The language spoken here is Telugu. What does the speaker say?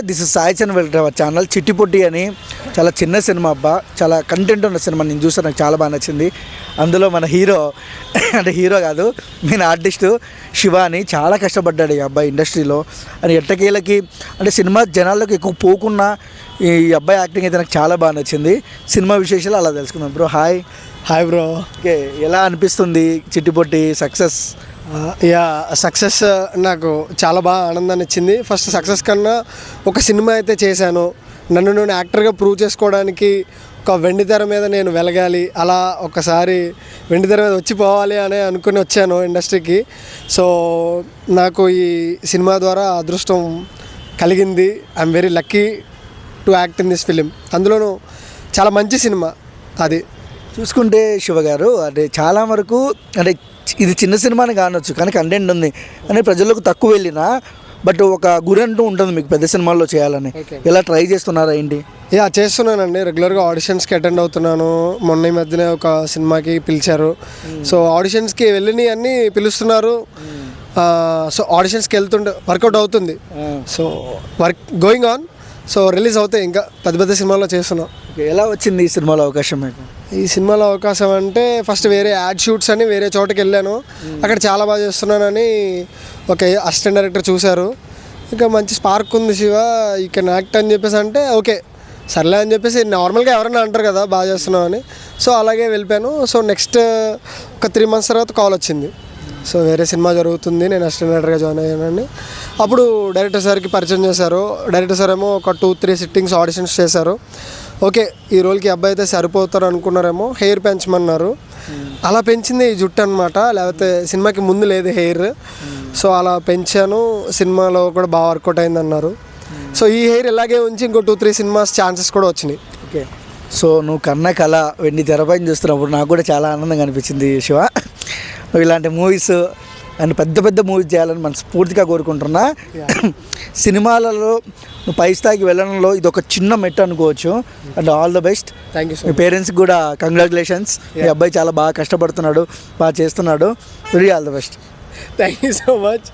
This is Sai Chand welcome channel. చిట్టిపొట్టి అని చాలా చిన్న సినిమా అబ్బా, చాలా కంటెంట్ ఉన్న సినిమా. నేను చూసాను, నాకు చాలా బాగా నచ్చింది. అందులో మన హీరో అంటే హీరో కాదు, మెయిన్ ఆర్టిస్టు శివ అని చాలా కష్టపడ్డాడు ఈ అబ్బాయి ఇండస్ట్రీలో. అని ఎట్టకేలకి అంటే సినిమా జనాల్లోకి ఎక్కువ పోకున్నా ఈ అబ్బాయి యాక్టింగ్ అయితే నాకు చాలా బాగా నచ్చింది. సినిమా విశేషాలు అలా తెలుసుకుందాం. Bro hi. Hi bro. Okay, ఎలా అనిపిస్తుంది చిట్టిపొట్టి సక్సెస్? సక్సెస్ నాకు చాలా బాగా ఆనందాన్ని ఇచ్చింది. ఫస్ట్ సక్సెస్ కన్నా ఒక సినిమా అయితే చేశాను, నన్ను నేను యాక్టర్గా ప్రూవ్ చేసుకోవడానికి ఒక వెండితెర మీద నేను వెలగాలి, అలా ఒకసారి వెండితెర మీద వచ్చిపోవాలి అని అనుకుని వచ్చాను ఇండస్ట్రీకి. సో నాకు ఈ సినిమా ద్వారా అదృష్టం కలిగింది. I'm very lucky to act in this film. అందులోనూ చాలా మంచి సినిమా. అది చూసుకుంటే శివ గారు అంటే చాలా వరకు అంటే ఇది చిన్న సినిమాని కానొచ్చు, కానీ కంటెంట్ ఉంది అని ప్రజలకు తక్కువ వెళ్ళినా బట్ ఒక గురి అంటూ ఉంటుంది మీకు పెద్ద సినిమాల్లో చేయాలని. ఎలా ట్రై చేస్తున్నారా ఏంటి? చేస్తున్నానండి, రెగ్యులర్గా ఆడిషన్స్కి అటెండ్ అవుతున్నాను. మొన్న ఈ మధ్యనే ఒక సినిమాకి పిలిచారు. సో ఆడిషన్స్కి వెళ్ళినవి అన్నీ పిలుస్తున్నారు. సో ఆడిషన్స్కి వెళ్తుంటే వర్కౌట్ అవుతుంది. So work going on. So release అవుతాయి, ఇంకా పెద్ద పెద్ద సినిమాల్లో చేస్తున్నాం. ఎలా వచ్చింది ఈ సినిమాలో అవకాశం మీకు? ఈ సినిమాలో అవకాశం అంటే ఫస్ట్ వేరే యాడ్ షూట్స్ అని వేరే చోటకి వెళ్ళాను. అక్కడ చాలా బాగా చేస్తున్నానని ఒక అసిస్టెంట్ డైరెక్టర్ చూశారు. ఇంకా మంచి స్పార్క్ ఉంది శివ, ఈ కెన్ యాక్ట్ అని చెప్పేసి అంటే ఓకే సర్లే అని చెప్పేసి నార్మల్గా ఎవరైనా అంటారు కదా బాగా చేస్తున్నావు అని. సో అలాగే వెళ్ళిపోయాను. సో నెక్స్ట్ ఒక 3 months తర్వాత కాల్ వచ్చింది. సో వేరే సినిమా జరుగుతుంది, నేను అసిస్టెంట్ డైరెక్టర్గా జాయిన్ అయ్యానండి. అప్పుడు డైరెక్టర్ సార్కి పరిచయం చేశారు. డైరెక్టర్ సార్ ఏమో ఒక 2-3 సిట్టింగ్స్ ఆడిషన్స్ చేశారు. ఓకే ఈ రోల్కి అబ్బాయి అయితే సరిపోతారు అనుకున్నారేమో, హెయిర్ పెంచమన్నారు. అలా పెంచింది ఈ జుట్టు అనమాట, లేకపోతే సినిమాకి ముందు లేదు హెయిర్. సో అలా పెంచాను, సినిమాలో కూడా బాగా వర్కౌట్ అయింది అన్నారు. సో ఈ హెయిర్ ఇలాగే ఉంచి ఇంకో 2-3 సినిమాస్ ఛాన్సెస్ కూడా వచ్చినాయి. ఓకే, సో నువ్వు కన్న కళ వెండి తెరపైన చూస్తున్నప్పుడు నాకు కూడా చాలా ఆనందంగా అనిపించింది శివ. నువ్వు ఇలాంటి మూవీస్ అండ్ పెద్ద పెద్ద మూవీస్ చేయాలని మనస్ఫూర్తిగా కోరుకుంటున్నా. సినిమాలలో నువ్వు పై స్థాయికి వెళ్ళడంలో ఇది ఒక చిన్న మెట్టు అనుకోవచ్చు. And all the best. Thank you so మీ పేరెంట్స్కి కూడా కంగ్రాచులేషన్స్. మీ అబ్బాయి చాలా బాగా కష్టపడుతున్నాడు, బాగా చేస్తున్నాడు. Very all the best. Thank you so much.